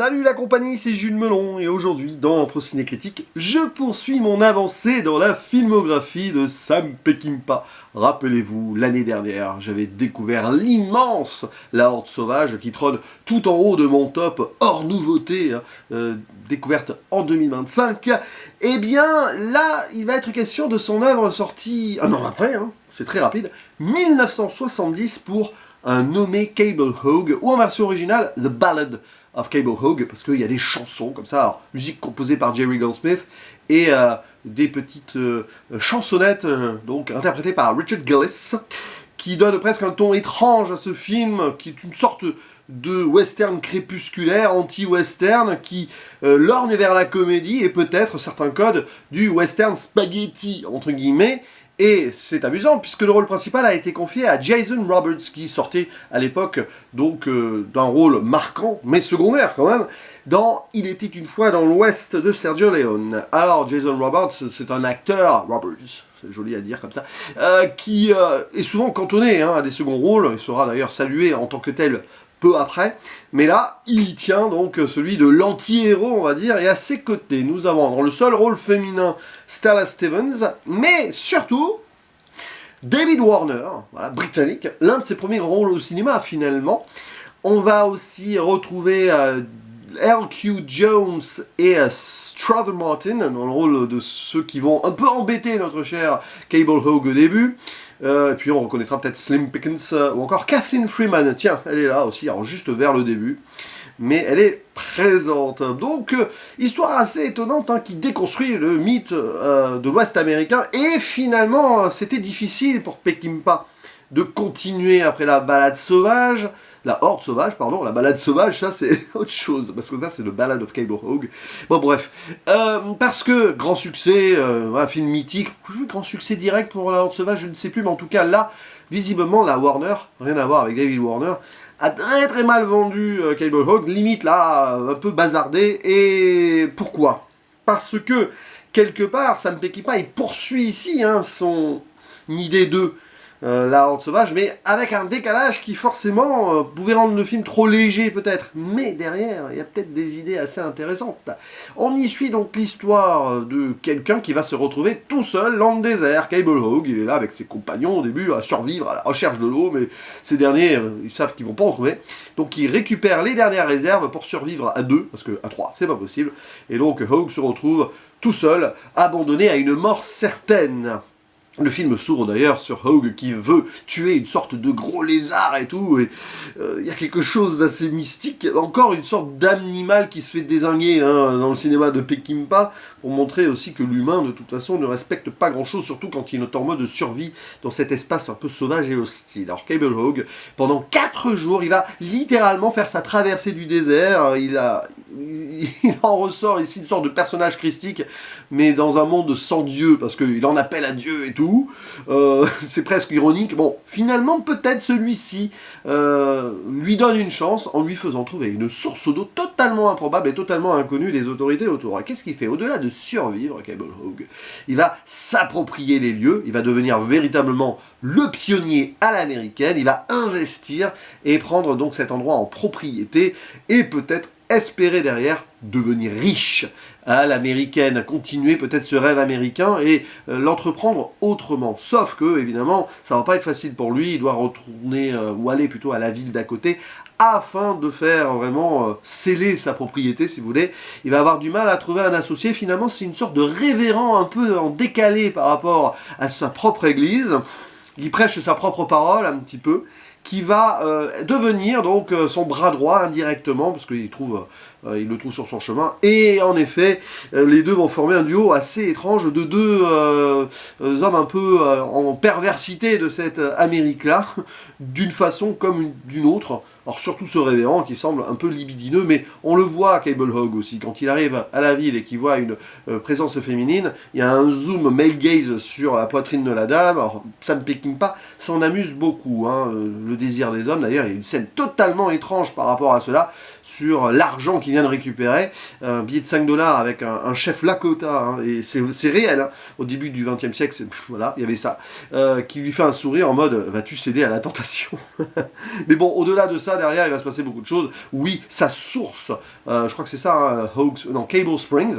Salut la compagnie, c'est Jules Melon, et aujourd'hui, dans Procine Critique, je poursuis mon avancée dans la filmographie de Sam Peckinpah. Rappelez-vous, l'année dernière, j'avais découvert l'immense La Horde Sauvage, qui trône tout en haut de mon top, hors nouveauté, découverte en 2025. Eh bien, là, il va être question de son œuvre sortie un an après, c'est très rapide, 1970 pour un nommé Cable Hogg, ou en version originale, The Ballad of Cable Hogg, parce qu'il y a des chansons comme ça, alors, musique composée par Jerry Goldsmith, et des petites chansonnettes donc interprétées par Richard Gillis, qui donne presque un ton étrange à ce film, qui est une sorte de western crépusculaire, anti-western, qui lorgne vers la comédie, et peut-être certains codes du western spaghetti, entre guillemets. Et c'est amusant, puisque le rôle principal a été confié à Jason Roberts, qui sortait à l'époque donc d'un rôle marquant, mais secondaire quand même, dans Il était une fois dans l'Ouest de Sergio Leone. Alors Jason Roberts, c'est un acteur, Roberts, c'est joli à dire comme ça, qui est souvent cantonné à des seconds rôles, il sera d'ailleurs salué en tant que tel peu après, mais là, il y tient donc celui de l'anti-héros, on va dire, et à ses côtés, nous avons dans le seul rôle féminin Stella Stevens, mais surtout David Warner, voilà, britannique, l'un de ses premiers rôles au cinéma finalement. On va aussi retrouver L.Q. Jones et Strother Martin dans le rôle de ceux qui vont un peu embêter notre cher Cable Hogg au début. Et puis on reconnaîtra peut-être Slim Pickens ou encore Kathleen Freeman. Tiens, elle est là aussi, alors juste vers le début. Mais elle est présente. Donc, histoire assez étonnante qui déconstruit le mythe de l'Ouest américain. Et finalement, c'était difficile pour Peckinpah de continuer après la balade sauvage. La Horde Sauvage, pardon, la balade sauvage, ça c'est autre chose, parce que ça c'est le Ballad of Cable Hogg. Bon bref, parce que grand succès, un film mythique, grand succès direct pour la Horde Sauvage, je ne sais plus, mais en tout cas là, visiblement la Warner, rien à voir avec David Warner, a très très mal vendu Cable Hogg, limite là, un peu bazardé, et pourquoi? Parce que, quelque part, Sam Peckinpah, il poursuit ici son idée de La Horde Sauvage, mais avec un décalage qui forcément pouvait rendre le film trop léger peut-être, mais derrière il y a peut-être des idées assez intéressantes. On y suit donc l'histoire de quelqu'un qui va se retrouver tout seul dans le désert. Cable Hogg, il est là avec ses compagnons au début à survivre à la recherche de l'eau, mais ces derniers ils savent qu'ils vont pas en trouver, donc ils récupèrent les dernières réserves pour survivre à deux, parce que à trois c'est pas possible, et donc Hogg se retrouve tout seul, abandonné à une mort certaine. Le film s'ouvre d'ailleurs sur Hogg qui veut tuer une sorte de gros lézard et tout, et il y a quelque chose d'assez mystique, encore une sorte d'animal qui se fait désinguer dans le cinéma de Peckinpah, pour montrer aussi que l'humain de toute façon ne respecte pas grand chose, surtout quand il est en mode survie dans cet espace un peu sauvage et hostile. Alors Cable Hogg, pendant 4 jours, il va littéralement faire sa traversée du désert, il en ressort ici une sorte de personnage christique, mais dans un monde sans Dieu, parce qu'il en appelle à Dieu et tout. C'est presque ironique. Bon, finalement, peut-être celui-ci lui donne une chance en lui faisant trouver une source d'eau totalement improbable et totalement inconnue des autorités autour. Et qu'est-ce qu'il fait? Au-delà de survivre, Cable Hogg, il va s'approprier les lieux, il va devenir véritablement le pionnier à l'américaine, il va investir et prendre donc cet endroit en propriété, et peut-être espérer derrière devenir riche à l'américaine, continuer peut-être ce rêve américain et l'entreprendre autrement. Sauf que, évidemment, ça va pas être facile pour lui, il doit retourner, ou aller plutôt à la ville d'à côté, afin de faire vraiment sceller sa propriété, si vous voulez. Il va avoir du mal à trouver un associé, finalement c'est une sorte de révérend un peu en décalé par rapport à sa propre église, qui prêche sa propre parole un petit peu, qui va devenir donc son bras droit indirectement, parce qu'il le trouve sur son chemin, et en effet, les deux vont former un duo assez étrange de deux hommes un peu en perversité de cette Amérique-là, d'une façon comme d'une autre. Alors surtout ce révérend qui semble un peu libidineux, mais on le voit à Cable Hogg aussi, quand il arrive à la ville et qu'il voit une présence féminine, il y a un zoom male gaze sur la poitrine de la dame. Alors Sam Peckinpah s'en amuse beaucoup, le désir des hommes, d'ailleurs il y a une scène totalement étrange par rapport à cela, sur l'argent qu'il vient de récupérer, un billet de 5$ avec un chef Lakota, et c'est réel, au début du XXe siècle, voilà, il y avait ça, qui lui fait un sourire en mode « vas-tu céder à la tentation ?» Mais bon, au-delà de ça, derrière, il va se passer beaucoup de choses. Oui, sa source, je crois que c'est ça, hein, Cable Springs,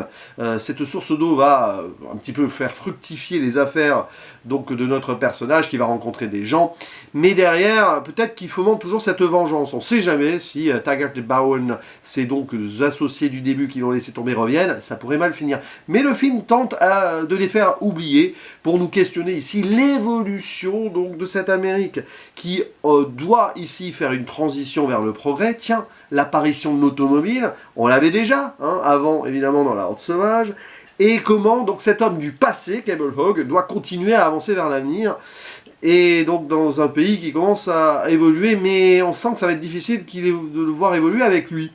cette source d'eau va un petit peu faire fructifier les affaires donc, de notre personnage qui va rencontrer des gens. Mais derrière, peut-être qu'il fomente toujours cette vengeance. On ne sait jamais si Taggart et Bowen, ces donc associés du début qui l'ont laissé tomber, reviennent. Ça pourrait mal finir. Mais le film tente de les faire oublier pour nous questionner ici l'évolution donc de cette Amérique qui doit ici faire une transition vers le progrès. Tiens, l'apparition de l'automobile, on l'avait déjà, hein, avant évidemment dans La Horde sauvage. Et comment donc cet homme du passé, Cable Hogg, doit continuer à avancer vers l'avenir. Et donc dans un pays qui commence à évoluer, mais on sent que ça va être difficile de le voir évoluer avec lui.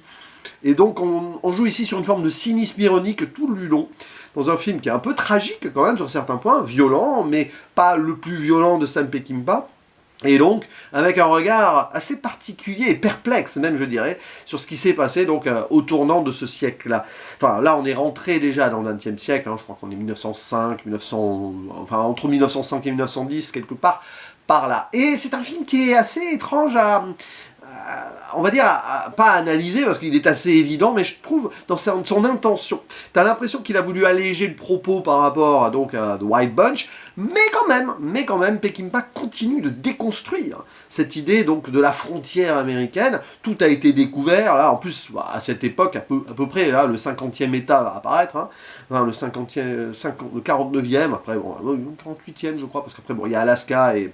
Et donc on joue ici sur une forme de cynisme ironique tout le long, dans un film qui est un peu tragique quand même sur certains points, violent, mais pas le plus violent de Sam Peckinpah. Et donc, avec un regard assez particulier et perplexe même, je dirais, sur ce qui s'est passé donc au tournant de ce siècle-là. Enfin, là, on est rentré déjà dans le XXe siècle, hein, je crois qu'on est 1905, 1900, enfin, entre 1905 et 1910, quelque part, par là. Et c'est un film qui est assez étrange on va dire, pas à analyser, parce qu'il est assez évident, mais je trouve, dans son intention, t'as l'impression qu'il a voulu alléger le propos par rapport donc, à The White Bunch, mais quand même, Peckinpah continue de déconstruire cette idée donc, de la frontière américaine. Tout a été découvert, là, en plus, à cette époque, à peu près, là, le 50e État va apparaître, hein, enfin, le 49e, après, bon, le 48e, je crois, parce qu'après, bon, il y a Alaska et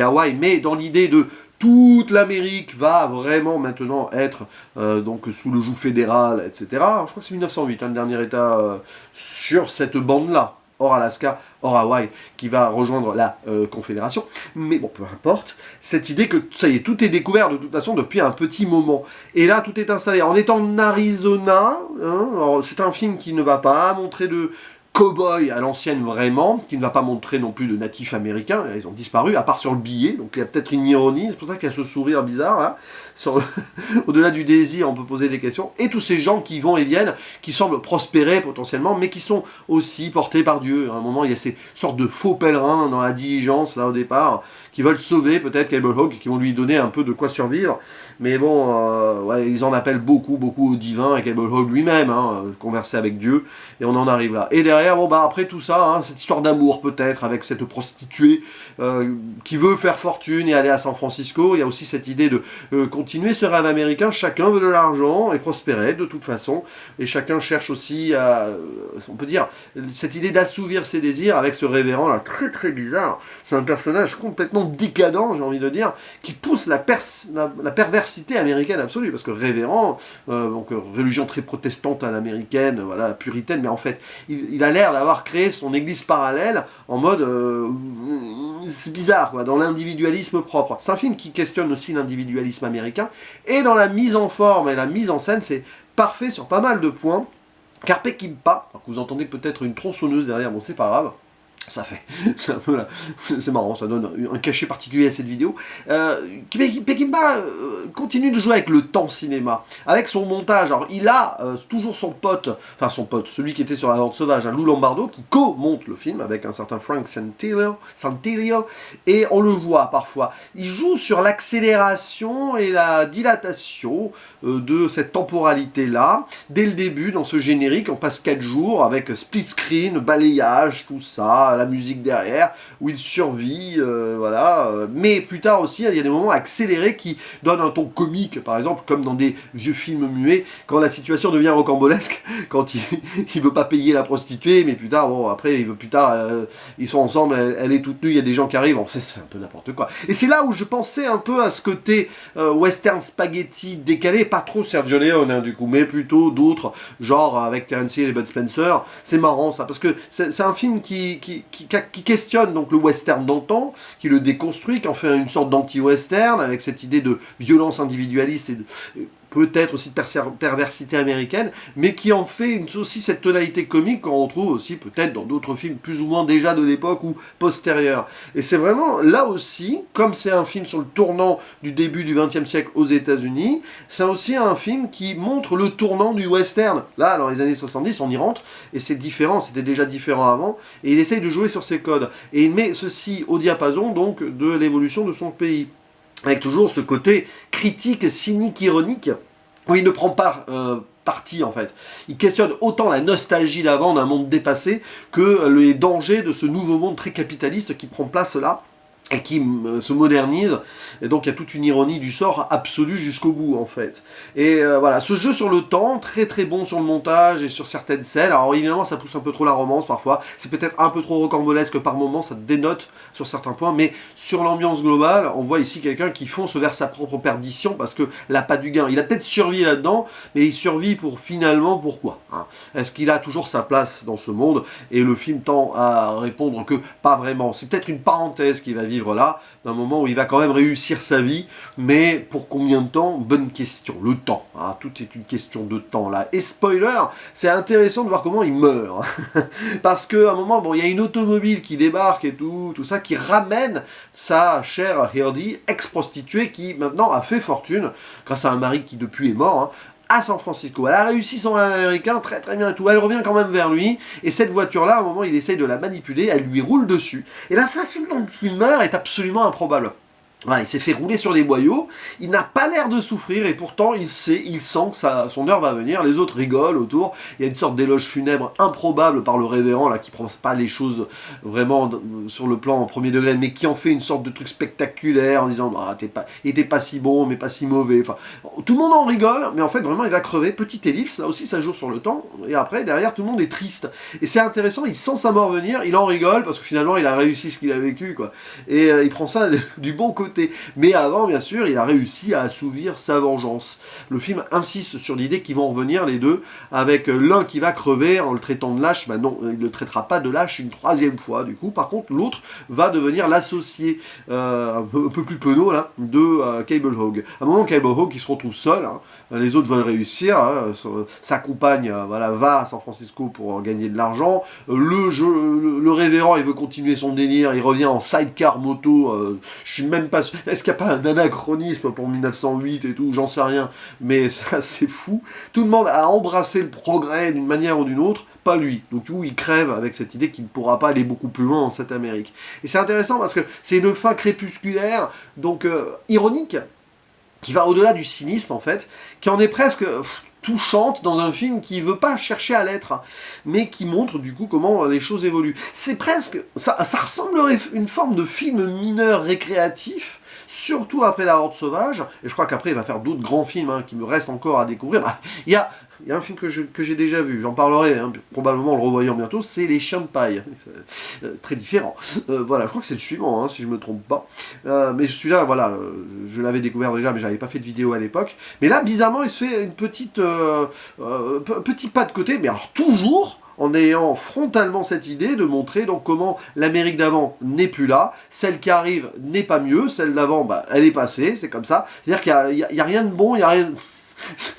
Hawaï, mais dans l'idée de toute l'Amérique va vraiment maintenant être donc sous le joug fédéral, etc. Alors, je crois que c'est 1908, hein, le dernier État sur cette bande-là, hors Alaska, hors Hawaï, qui va rejoindre la Confédération. Mais bon, peu importe, cette idée que ça y est, tout est découvert de toute façon depuis un petit moment. Et là, tout est installé. En étant en Arizona, hein, c'est un film qui ne va pas montrer de cow-boy à l'ancienne vraiment, qui ne va pas montrer non plus de natifs américains, ils ont disparu, à part sur le billet, donc il y a peut-être une ironie, c'est pour ça qu'il y a ce sourire bizarre, là, au-delà du désir, on peut poser des questions, et tous ces gens qui vont et viennent, qui semblent prospérer potentiellement, mais qui sont aussi portés par Dieu. À un moment, il y a ces sortes de faux pèlerins dans la diligence, là, au départ, qui veulent sauver peut-être Cable Hogg, qui vont lui donner un peu de quoi survivre, mais bon, ouais, ils en appellent beaucoup au divin, et Cable Hogg lui-même, hein, converser avec Dieu, et on en arrive là. Et derrière, bon, bah, après tout ça, hein, cette histoire d'amour peut-être, avec cette prostituée qui veut faire fortune et aller à San Francisco, il y a aussi cette idée de continuer ce rêve américain, chacun veut de l'argent et prospérer de toute façon, et chacun cherche aussi à, on peut dire, cette idée d'assouvir ses désirs avec ce révérend là, très bizarre. C'est un personnage complètement décadent, j'ai envie de dire, qui pousse la perversité américaine absolue, parce que révérend, donc religion très protestante à l'américaine, voilà, puritaine, mais en fait, il a l'air d'avoir créé son église parallèle en mode, c'est bizarre, quoi, dans l'individualisme propre. C'est un film qui questionne aussi l'individualisme américain, et dans la mise en forme et la mise en scène, c'est parfait sur pas mal de points, car Peckinpah, vous entendez peut-être une tronçonneuse derrière, bon c'est pas grave, ça fait, c'est un peu là, c'est marrant, ça donne un cachet particulier à cette vidéo. Peckinpah continue de jouer avec le temps cinéma, avec son montage. Alors il a toujours son pote, celui qui était sur La Horde sauvage, hein, Lou Lombardo, qui co-monte le film avec un certain Frank Santillo, et on le voit parfois. Il joue sur l'accélération et la dilatation de cette temporalité-là. Dès le début, dans ce générique, on passe 4 jours avec split screen, balayage, tout ça, la musique derrière, où il survit, voilà. Mais plus tard aussi, il y a des moments accélérés qui donnent un ton comique, par exemple, comme dans des vieux films muets, quand la situation devient rocambolesque, quand il veut pas payer la prostituée, mais plus tard, bon, après, ils sont ensemble, elle est toute nue, il y a des gens qui arrivent, bon, c'est un peu n'importe quoi. Et c'est là où je pensais un peu à ce côté western spaghetti décalé, pas trop Sergio Leone, hein, du coup, mais plutôt d'autres, genre avec Terence Hill et Bud Spencer. C'est marrant, ça, parce que c'est un film qui questionne donc le western d'antan, qui le déconstruit, qui en fait une sorte d'anti-western, avec cette idée de violence individualiste et de peut-être aussi de perversité américaine, mais qui en fait aussi cette tonalité comique qu'on retrouve aussi peut-être dans d'autres films plus ou moins déjà de l'époque ou postérieurs. Et c'est vraiment là aussi, comme c'est un film sur le tournant du début du XXe siècle aux États-Unis, c'est aussi un film qui montre le tournant du western. Là, dans les années 70, on y rentre, et c'est différent, c'était déjà différent avant, et il essaye de jouer sur ces codes. Et il met ceci au diapason donc de l'évolution de son pays. avec toujours ce côté critique, cynique, ironique, où il ne prend pas parti en fait. Il questionne autant la nostalgie d'avant d'un monde dépassé que les dangers de ce nouveau monde très capitaliste qui prend place là et qui se modernise, et donc il y a toute une ironie du sort absolue jusqu'au bout en fait. Et voilà, ce jeu sur le temps, très très bon sur le montage et sur certaines scènes, alors évidemment ça pousse un peu trop la romance parfois, c'est peut-être un peu trop rocambolesque par moment, ça dénote sur certains points, mais sur l'ambiance globale, on voit ici quelqu'un qui fonce vers sa propre perdition parce que l'appât du gain, il a peut-être survécu là-dedans, mais il survit pour finalement pourquoi hein. Est-ce qu'il a toujours sa place dans ce monde? Et le film tend à répondre que pas vraiment, c'est peut-être une parenthèse qui va vivre là, d'un moment où il va quand même réussir sa vie, mais pour combien de temps? Bonne question, le temps, hein, tout est une question de temps là. Et spoiler, c'est intéressant de voir comment il meurt, parce qu'à un moment, bon, il y a une automobile qui débarque et tout ça, qui ramène sa chère Herbie, ex-prostituée, qui maintenant a fait fortune, grâce à un mari qui depuis est mort, hein, à San Francisco. Elle a réussi son rêve américain, très très bien et tout. Elle revient quand même vers lui, et cette voiture-là, à un moment, il essaye de la manipuler, elle lui roule dessus. Et la façon dont il meurt est absolument improbable. Voilà, il s'est fait rouler sur des boyaux, il n'a pas l'air de souffrir, et pourtant il sent que son heure va venir, les autres rigolent autour, il y a une sorte d'éloge funèbre improbable par le révérend, là, qui prend pas les choses vraiment sur le plan en premier degré, mais qui en fait une sorte de truc spectaculaire, en disant ah, il était pas si bon, mais pas si mauvais, enfin, tout le monde en rigole, mais en fait vraiment il va crever, petite ellipse, là aussi ça joue sur le temps, et après derrière tout le monde est triste, et c'est intéressant, il sent sa mort venir, il en rigole, parce que finalement il a réussi ce qu'il a vécu, quoi, et il prend ça du bon côté. Mais avant, bien sûr, il a réussi à assouvir sa vengeance. Le film insiste sur l'idée qu'ils vont revenir les deux, avec l'un qui va crever en le traitant de lâche. Ben non, il ne le traitera pas de lâche une troisième fois, du coup. Par contre, l'autre va devenir l'associé un peu plus penaud là, de Cable Hogg. À un moment, Cable Hogg, il se retrouve seul, hein, les autres veulent réussir, hein, sa compagne voilà, va à San Francisco pour gagner de l'argent, le révérend, il veut continuer son délire, il revient en sidecar moto, je suis même pas sûr, est-ce qu'il n'y a pas un anachronisme pour 1908 et tout, j'en sais rien, mais c'est assez fou. Tout le monde a embrassé le progrès d'une manière ou d'une autre, pas lui. Donc du coup, il crève avec cette idée qu'il ne pourra pas aller beaucoup plus loin dans cette Amérique. Et c'est intéressant parce que c'est une fin crépusculaire, donc ironique, qui va au-delà du cynisme en fait, qui en est presque touchante dans un film qui veut pas chercher à l'être, mais qui montre du coup comment les choses évoluent. C'est presque, ça ressemblerait à une forme de film mineur récréatif, surtout après La Horde Sauvage, et je crois qu'après il va faire d'autres grands films hein, qui me restent encore à découvrir. Il y a un film que j'ai déjà vu, j'en parlerai hein, probablement en le revoyant bientôt, c'est Les Chiens de Paille. Très différent. Voilà, je crois que c'est le suivant, hein, si je me trompe pas. Mais celui-là, voilà, je l'avais découvert déjà, mais j'avais pas fait de vidéo à l'époque. Mais là, bizarrement, il se fait une petit pas de côté, mais alors toujours en ayant frontalement cette idée de montrer donc comment l'Amérique d'avant n'est plus là, celle qui arrive n'est pas mieux, celle d'avant, bah, elle est passée, c'est comme ça. C'est-à-dire qu'il n'y a rien de bon, il n'y a rien...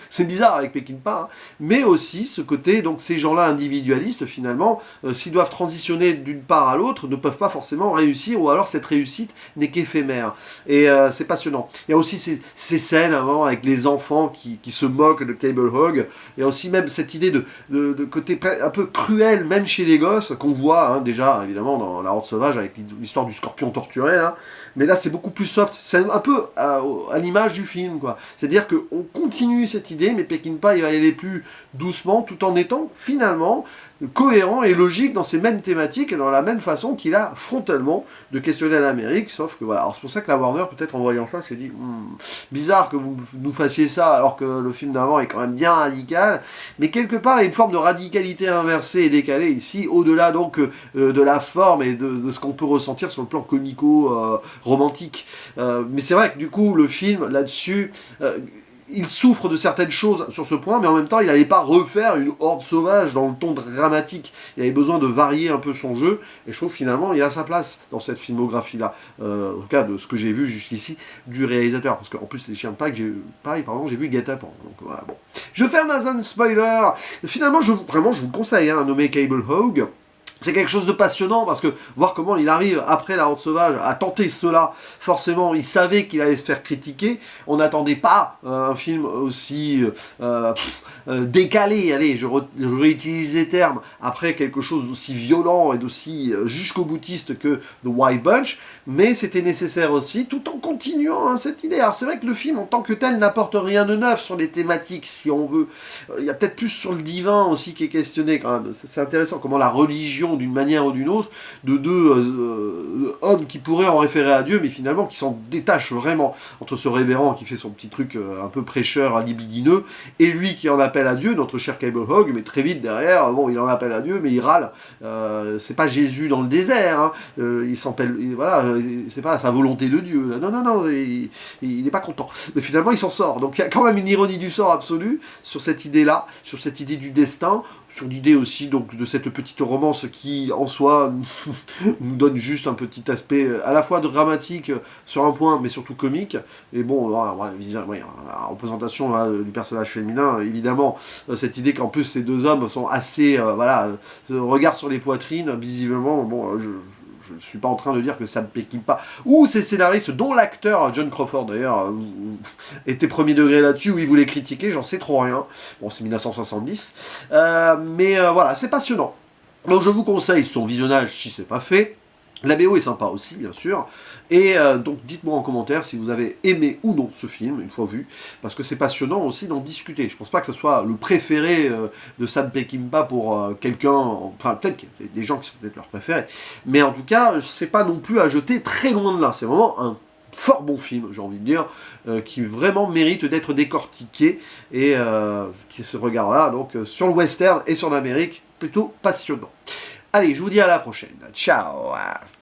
C'est bizarre avec Peckinpah, hein. Mais aussi ce côté, donc ces gens-là individualistes finalement, s'ils doivent transitionner d'une part à l'autre, ne peuvent pas forcément réussir, ou alors cette réussite n'est qu'éphémère. Et c'est passionnant. Il y a aussi ces scènes avant avec les enfants qui se moquent de Cable Hogg. Il y a aussi même cette idée de côté un peu cruel, même chez les gosses, qu'on voit hein, déjà évidemment dans La Horde Sauvage avec l'histoire du scorpion torturé là. Mais là c'est beaucoup plus soft, c'est un peu à l'image du film quoi. C'est-à-dire qu'on continue cette idée, mais Peckinpah il va y aller plus doucement, tout en étant finalement cohérent et logique dans ces mêmes thématiques et dans la même façon qu'il a frontalement de questionner l'Amérique, sauf que voilà, alors c'est pour ça que la Warner peut-être en voyant ça s'est dit bizarre que vous nous fassiez ça alors que le film d'avant est quand même bien radical, mais quelque part il y a une forme de radicalité inversée et décalée ici, au-delà donc de la forme et de ce qu'on peut ressentir sur le plan comico-romantique. Mais c'est vrai que du coup le film là-dessus il souffre de certaines choses sur ce point, mais en même temps, il n'allait pas refaire une horde sauvage dans le ton dramatique. Il avait besoin de varier un peu son jeu, et je trouve finalement il a sa place dans cette filmographie-là. En tout cas, de ce que j'ai vu jusqu'ici du réalisateur. Parce qu'en plus, Les Chiens de Paille, j'ai vu Get Up. Donc voilà, bon. Je ferme la zone spoiler. Finalement, vraiment, je vous conseille, hein, nommer Cable Hogg. C'est quelque chose de passionnant parce que voir comment il arrive après La Horde Sauvage à tenter cela, forcément il savait qu'il allait se faire critiquer, on n'attendait pas un film aussi décalé, allez je réutilise les termes, après quelque chose d'aussi violent et d'aussi jusqu'au boutiste que The Wild Bunch, mais c'était nécessaire aussi tout en continuant cette idée. Alors c'est vrai que le film en tant que tel n'apporte rien de neuf sur les thématiques si on veut, il y a peut-être plus sur le divin aussi qui est questionné quand même, c'est intéressant comment la religion d'une manière ou d'une autre, de deux hommes qui pourraient en référer à Dieu, mais finalement qui s'en détachent vraiment, entre ce révérend qui fait son petit truc un peu prêcheur libidineux, et lui qui en appelle à Dieu, notre cher Cable Hogg, mais très vite derrière, bon, il en appelle à Dieu, mais il râle. C'est pas Jésus dans le désert, hein. Il s'appelle, voilà, c'est pas sa volonté de Dieu. Non, non, non, il n'est pas content. Mais finalement, il s'en sort. Donc il y a quand même une ironie du sort absolue sur cette idée-là, sur cette idée du destin, sur l'idée aussi donc de cette petite romance qui en soi nous donne juste un petit aspect à la fois dramatique sur un point mais surtout comique. Et bon, voilà, la représentation là, du personnage féminin, évidemment, cette idée qu'en plus ces deux hommes sont assez, voilà, regard sur les poitrines, visiblement, bon, je ne suis pas en train de dire que ça ne péquille pas. Ou ces scénaristes, dont l'acteur John Crawford d'ailleurs, était premier degré là-dessus, où il voulait critiquer, j'en sais trop rien. Bon, c'est 1970. Mais voilà, c'est passionnant. Donc je vous conseille son visionnage si c'est pas fait. La BO est sympa aussi, bien sûr. Et donc dites-moi en commentaire si vous avez aimé ou non ce film, une fois vu, parce que c'est passionnant aussi d'en discuter. Je pense pas que ce soit le préféré de Sam Peckinpah pour quelqu'un, enfin peut-être qu'il y a des gens qui sont peut-être leurs préférés, mais en tout cas, c'est pas non plus à jeter très loin de là. C'est vraiment un fort bon film, j'ai envie de dire, qui vraiment mérite d'être décortiqué, et qui ce regard-là, donc sur le western et sur l'Amérique, plutôt passionnant. Allez, je vous dis à la prochaine. Ciao!